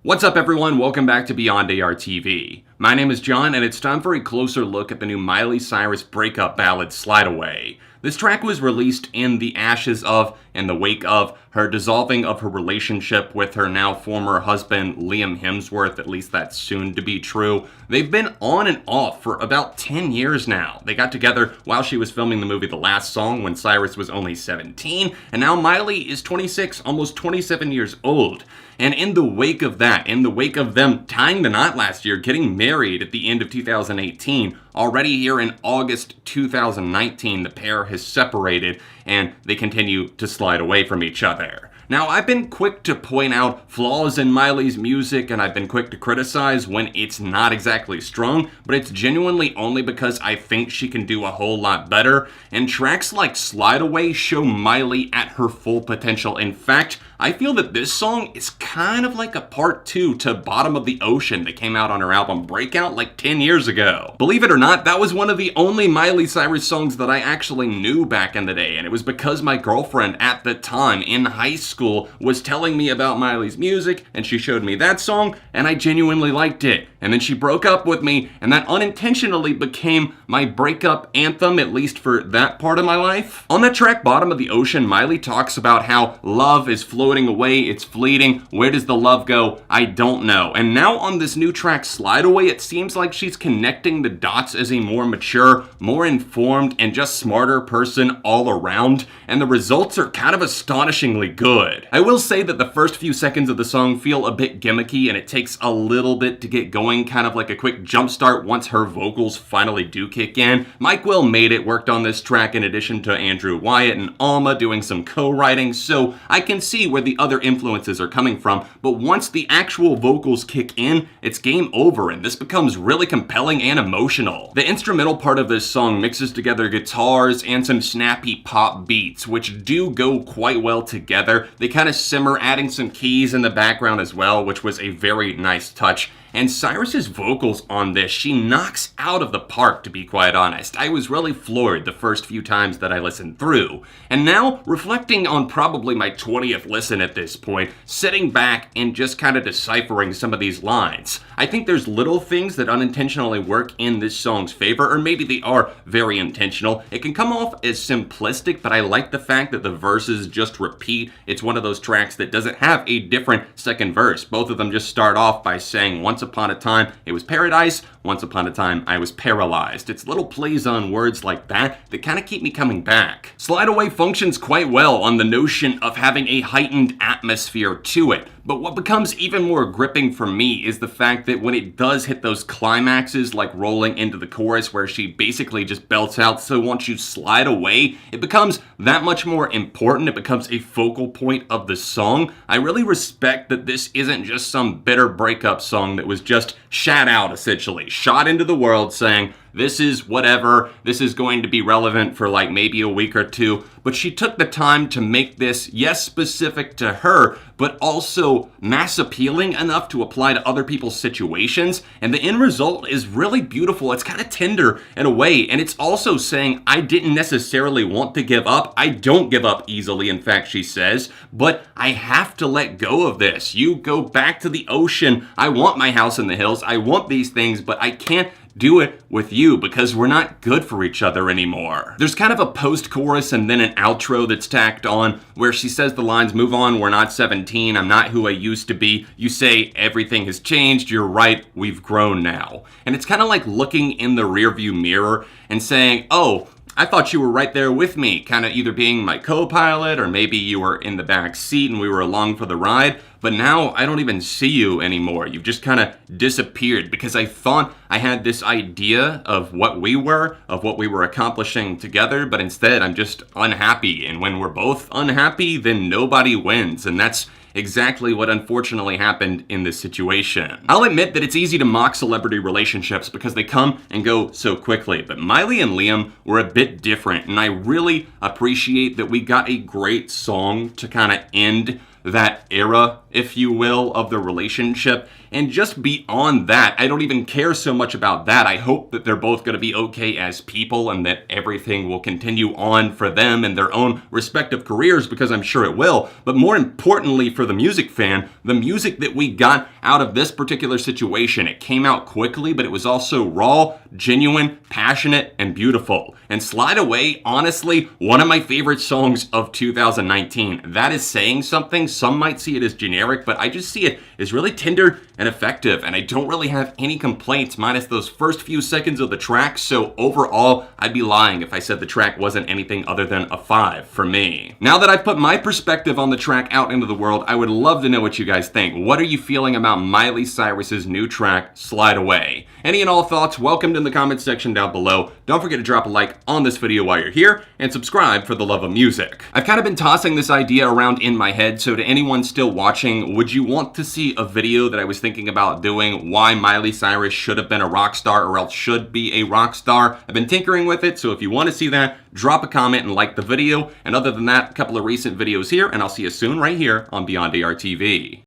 What's up everyone, welcome back to Beyond ARTV. My name is John and it's time for a closer look at the new Miley Cyrus breakup ballad, Slide Away. This track was released in the ashes of, in the wake of, her dissolving of her relationship with her now former husband, Liam Hemsworth, at least that's soon to be true. They've been on and off for about 10 years now. They got together while she was filming the movie The Last Song when Cyrus was only 17, and now Miley is 26, almost 27 years old. And in the wake of that, in the wake of them tying the knot last year, getting married at the end of 2018, already here in August 2019, the pair has separated and they continue to slide away from each other. Now, I've been quick to point out flaws in Miley's music, and I've been quick to criticize when it's not exactly strong, but it's genuinely only because I think she can do a whole lot better, and tracks like Slide Away show Miley at her full potential. In fact, I feel that this song is kind of like a part 2 to Bottom of the Ocean that came out on her album Breakout like 10 years ago. Believe it or not, that was one of the only Miley Cyrus songs that I actually knew back in the day, and it was because my girlfriend at the time in high school was telling me about Miley's music, and she showed me that song, and I genuinely liked it. And then she broke up with me, and that unintentionally became my breakup anthem, at least for that part of my life. On that track, Bottom of the Ocean, Miley talks about how love is floating away, it's fleeting, where does the love go? I don't know. And now on this new track, Slide Away, it seems like she's connecting the dots as a more mature, more informed, and just smarter person all around, and the results are kind of astonishingly good. I will say that the first few seconds of the song feel a bit gimmicky, and it takes a little bit to get going, kind of like a quick jump start once her vocals finally do kick in. Mike Will made it, worked on this track in addition to Andrew Wyatt and Alma doing some co-writing, so I can see where the other influences are coming from, but once the actual vocals kick in, it's game over, and this becomes really compelling and emotional. The instrumental part of this song mixes together guitars and some snappy pop beats, which do go quite well together. They kind of simmer, adding some keys in the background as well, which was a very nice touch. And Cyrus's vocals on this, she knocks out of the park, to be quite honest. I was really floored the first few times that I listened through. And now, reflecting on probably my 20th listen at this point, sitting back and just kind of deciphering some of these lines, I think there's little things that unintentionally work in this song's favor, or maybe they are very intentional. It can come off as simplistic, but I like the fact that the verses just repeat. It's one of those tracks that doesn't have a different second verse. Both of them just start off by saying, once upon a time it was paradise, once upon a time I was paralyzed. It's little plays on words like that that kind of keep me coming back. Slide Away functions quite well on the notion of having a heightened atmosphere to it, but what becomes even more gripping for me is the fact that when it does hit those climaxes, like rolling into the chorus where she basically just belts out, so once you slide away, it becomes that much more important. It becomes a focal point of the song. I really respect that this isn't just some bitter breakup song that was just shat out, essentially, shot into the world saying, this is whatever, this is going to be relevant for like maybe a week or two, but she took the time to make this, yes, specific to her, but also mass appealing enough to apply to other people's situations, and the end result is really beautiful. It's kind of tender in a way, and it's also saying, I didn't necessarily want to give up. I don't give up easily, in fact, she says, but I have to let go of this. You go back to the ocean. I want my house in the hills. I want these things, but I can't do it with you because we're not good for each other anymore. There's kind of a post-chorus and then an outro that's tacked on where she says the lines, move on, we're not 17, I'm not who I used to be. You say everything has changed, you're right, we've grown now. And it's kind of like looking in the rearview mirror and saying, oh, I thought you were right there with me, kind of either being my co-pilot or maybe you were in the back seat and we were along for the ride, but now I don't even see you anymore. You've just kind of disappeared because I thought I had this idea of what we were accomplishing together, but instead I'm just unhappy, and when we're both unhappy, then nobody wins, and that's exactly what unfortunately happened in this situation. I'll admit that it's easy to mock celebrity relationships because they come and go so quickly, but Miley and Liam were a bit different, and I really appreciate that we got a great song to kind of end that era if you will, of the relationship. And just beyond that, I don't even care so much about that. I hope that they're both going to be okay as people and that everything will continue on for them in their own respective careers, because I'm sure it will. But more importantly for the music fan, the music that we got out of this particular situation, it came out quickly, but it was also raw, genuine, passionate, and beautiful. And Slide Away, honestly, one of my favorite songs of 2019. That is saying something. Some might see it as generic, but I just see it as really tender and effective, and I don't really have any complaints minus those first few seconds of the track. So overall, I'd be lying if I said the track wasn't anything other than a 5 for me. Now that I've put my perspective on the track out into the world, I would love to know what you guys think. What are you feeling about Miley Cyrus's new track, Slide Away? Any and all thoughts welcomed in the comments section down below. Don't forget to drop a like on this video while you're here, and subscribe for the love of music. I've kind of been tossing this idea around in my head, so to anyone still watching, would you want to see a video that I was thinking about doing, why Miley Cyrus should have been a rock star or else should be a rock star? I've been tinkering with it, so if you want to see that, drop a comment and like the video. And other than that, a couple of recent videos here, and I'll see you soon right here on Beyond ARTV.